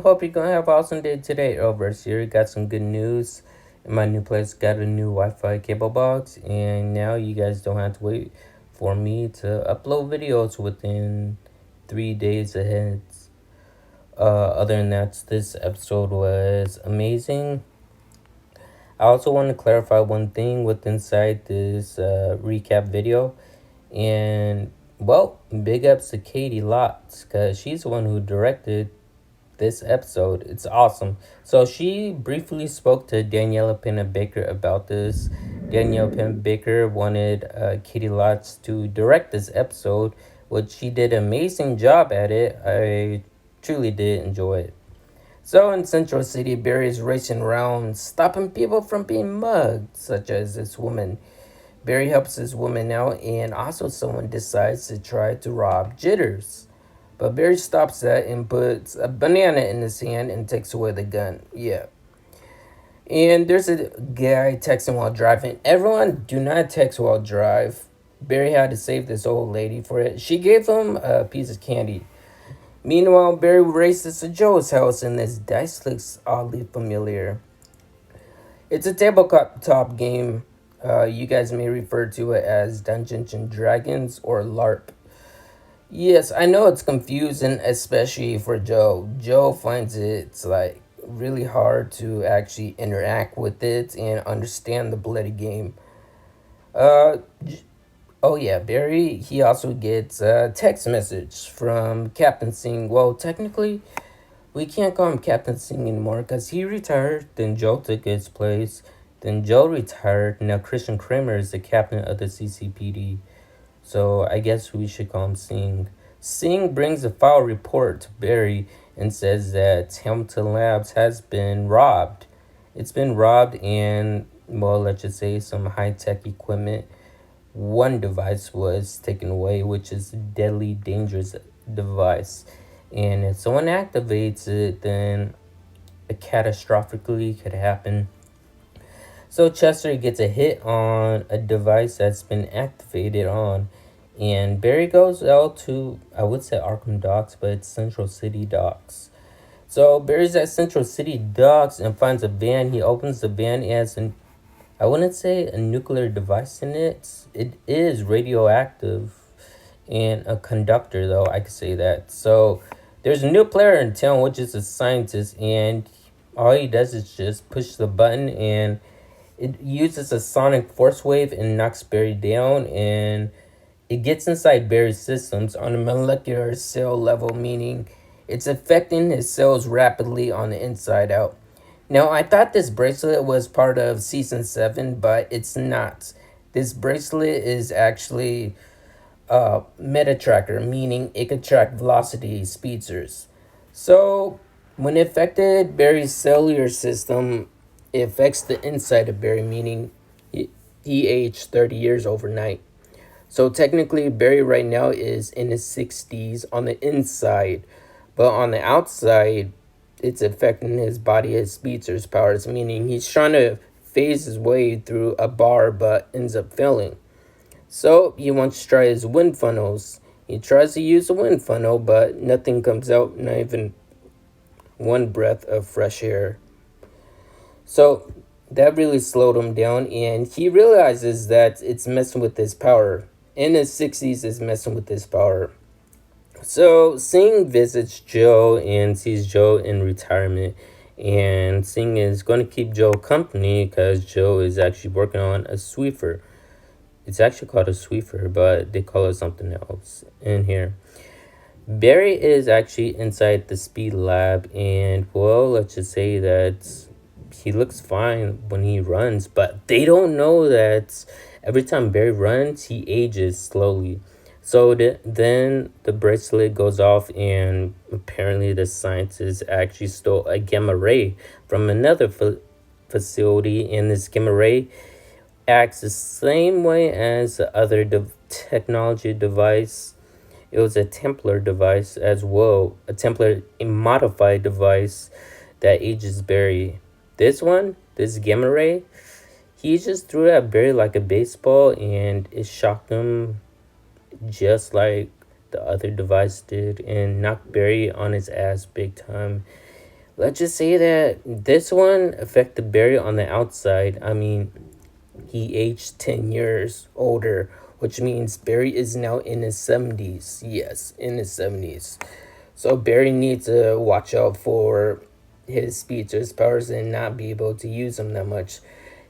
Hope you're gonna have an awesome day today. Arrowverse here. Got some good news. In my new place, got a new Wi-Fi cable box, and now you guys don't have to wait for me to upload videos within 3 days ahead. Other than that, this episode was amazing. I also want to clarify one thing with inside this recap video, and well, big ups to Katie Lotz, because she's the one who directed this episode. It's awesome. So she briefly spoke to Danielle Panabaker about this. Danielle Panabaker wanted Katie Lotz to direct this episode, which she did an amazing job at it. I truly did enjoy it. So in Central City, Barry is racing around, stopping people from being mugged, such as this woman. Barry helps this woman out, and also someone decides to try to rob Jitters. But Barry stops that and puts a banana in his hand and takes away the gun. Yeah. And there's a guy texting while driving. Everyone, do not text while drive. Barry had to save this old lady for it. She gave him a piece of candy. Meanwhile, Barry races to Joe's house, and this dice looks oddly familiar. It's a tabletop game. You guys may refer to it as Dungeons and Dragons or LARP. Yes, I know it's confusing, especially for Joe. Joe finds it's like really hard to actually interact with it and understand the bloody game. Oh yeah, Barry, he also gets a text message from Captain Singh. Well, technically, we can't call him Captain Singh anymore because he retired, then Joe took his place, then Joe retired, now Christian Kramer is the captain of the CCPD. So I guess we should call him Singh. Singh brings a file report to Barry and says that Hamilton Labs has been robbed. It's been robbed and, well, let's just say some high-tech equipment. One device was taken away, which is a deadly dangerous device. And if someone activates it, then a catastrophically could happen. So Chester gets a hit on a device that's been activated on. And Barry goes out to, I would say Arkham Docks, but it's Central City Docks. So Barry's at Central City Docks and finds a van. He opens the van. It has I wouldn't say a nuclear device in it. It is radioactive and a conductor, though, I could say that. So there's a new player in town, which is a scientist, and all he does is just push the button, and it uses a sonic force wave and knocks Barry down, and it gets inside Barry's systems on a molecular cell level, meaning it's affecting his cells rapidly on the inside out. Now, I thought this bracelet was part of Season 7, but it's not. This bracelet is actually a meta tracker, meaning it could track velocity speedsters. So, when it affected Barry's cellular system, it affects the inside of Barry, meaning he aged 30 years overnight. So technically, Barry right now is in his 60s on the inside, but on the outside, it's affecting his body, his speedster's powers, meaning he's trying to phase his way through a bar, but ends up failing. So he wants to try his wind funnels. He tries to use the wind funnel, but nothing comes out, not even one breath of fresh air. So that really slowed him down, and he realizes that it's messing with his power. In his 60s is messing with his power. So Singh visits Joe and sees Joe in retirement. And Singh is going to keep Joe company because Joe is actually working on a sweeper. It's actually called a sweeper, but they call it something else in here. Barry is actually inside the speed lab. And, well, let's just say that he looks fine when he runs. But they don't know that every time Barry runs, he ages slowly. So then the bracelet goes off, and apparently the scientists actually stole a gamma ray from another facility, and this gamma ray acts the same way as the other technology device. It was a Templar device as well, a Templar modified device that ages Barry. This gamma ray, he just threw it at Barry like a baseball, and it shocked him just like the other device did and knocked Barry on his ass big time. let's just say that this one affected Barry on the outside. I mean, he aged 10 years older, which means Barry is now in his 70s. Yes, in his 70s. So Barry needs to watch out for his speech or his powers and not be able to use them that much.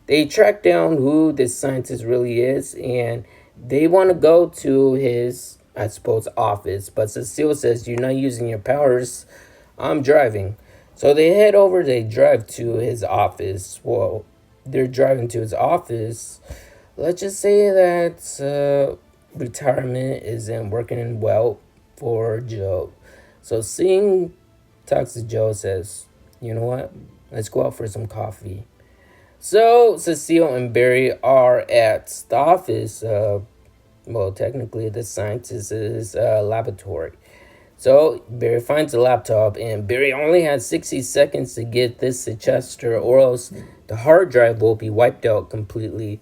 They track down who this scientist really is, and they want to go to his, I suppose, office. But Cecile says, "You're not using your powers. I'm driving." So they head over, they drive to his office. Well, they're driving to his office. Let's just say that retirement isn't working well for Joe. So Singh talks to Joe, says, "You know what? Let's go out for some coffee." So Cecile and Barry are at the office. Well, technically, the scientist's laboratory. So Barry finds a laptop, and Barry only has 60 seconds to get this to Chester, or else the hard drive will be wiped out completely.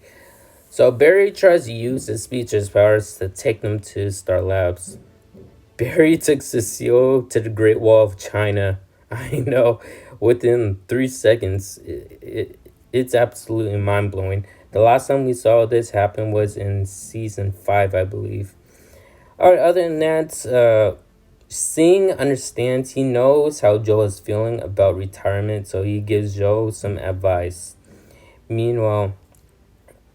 So Barry tries to use his speecher's powers to take them to Star Labs. Barry took Cecile to the Great Wall of China. I know, within 3 seconds. It's absolutely mind-blowing. The last time we saw this happen was in season 5, I believe. Alright, other than that, Singh understands, he knows how Joe is feeling about retirement, so he gives Joe some advice. Meanwhile,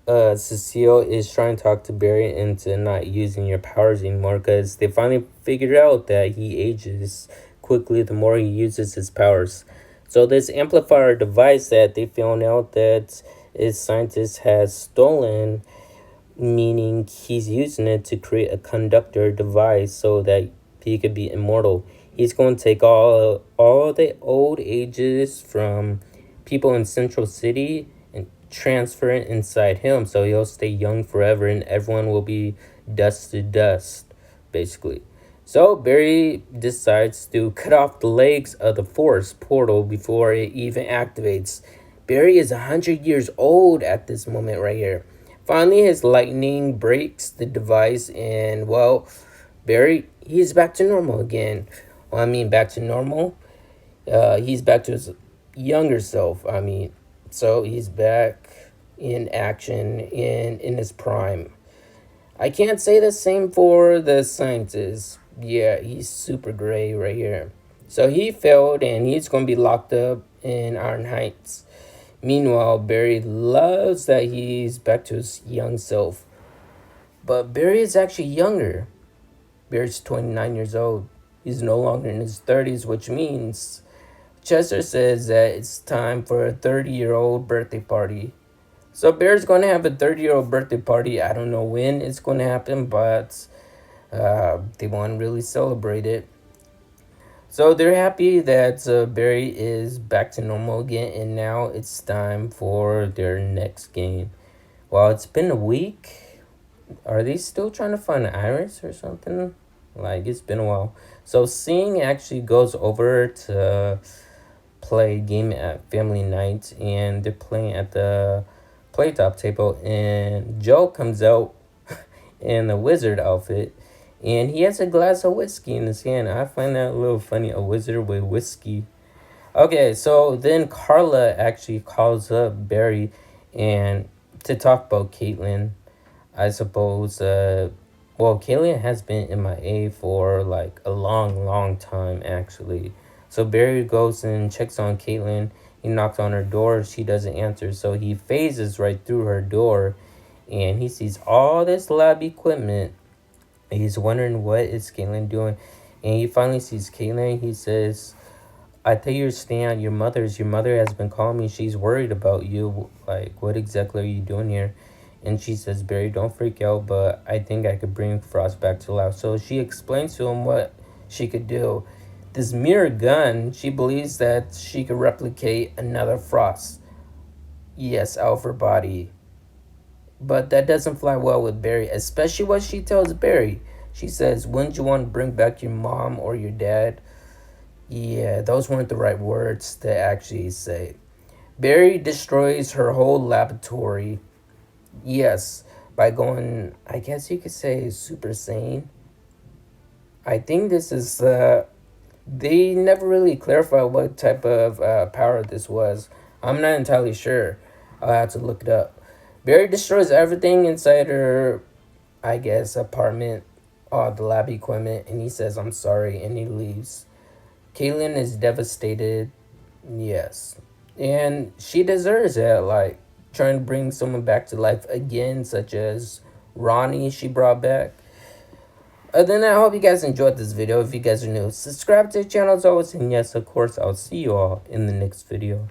Cecile is trying to talk to Barry into not using your powers anymore, because they finally figured out that he ages quickly the more he uses his powers. So this amplifier device that they found out that his scientist has stolen, meaning he's using it to create a conductor device so that he could be immortal. He's going to take all the old ages from people in Central City and transfer it inside him, so he'll stay young forever and everyone will be dust to dust, basically. So Barry decides to cut off the legs of the Force portal before it even activates. Barry is 100 years old at this moment right here. Finally, his lightning breaks the device, and well, Barry, he's back to normal again. Well, I mean, back to normal. He's back to his younger self. I mean, so he's back in action in his prime. I can't say the same for the scientist. Yeah, he's super gray right here. So he failed, and he's going to be locked up in Iron Heights. Meanwhile, Barry loves that he's back to his young self. But Barry is actually younger. Barry's 29 years old. He's no longer in his 30s, which means Chester says that it's time for a 30-year-old birthday party. So Barry's going to have a 30-year-old birthday party. I don't know when it's going to happen, but they want to really celebrate it. So they're happy that Barry is back to normal again, and now it's time for their next game. Well, it's been a week. Are they still trying to find Iris or something? Like, it's been a while. So Singh actually goes over to play a game at family night, and they're playing at the playtop table, and Joe comes out in a wizard outfit, and he has a glass of whiskey in his hand. I find that a little funny, a wizard with whiskey. Okay, so then Carla actually calls up Barry and to talk about Caitlin. I suppose, well, Caitlin has been MIA for like a long time, actually. So Barry goes and checks on Caitlin. He knocks on her door. She doesn't answer, so he phases right through her door, and he sees all this lab equipment. He's wondering what is Caitlin doing, and he finally sees Caitlin. He says, "I tell you to stay at your mother's. Your mother has been calling me. She's worried about you. Like, what exactly are you doing here?" And she says, "Barry, don't freak out, but I think I could bring Frost back to life." So she explains to him what she could do. This mirror gun, she believes that she could replicate another Frost. Yes, out of her body. But that doesn't fly well with Barry, especially what she tells Barry. She says, "Wouldn't you want to bring back your mom or your dad?" Yeah, those weren't the right words to actually say. Barry destroys her whole laboratory. Yes, by going, I guess you could say, Super Saiyan. I think this is They never really clarified what type of power this was. I'm not entirely sure. I'll have to look it up. Barry destroys everything inside her, I guess, apartment, all the lab equipment, and he says, I'm sorry, and he leaves. Keiynan is devastated, yes. And she deserves it, like, trying to bring someone back to life again, such as Ronnie she brought back. Other than that, I hope you guys enjoyed this video. If you guys are new, subscribe to the channel as always, and yes, of course, I'll see you all in the next video.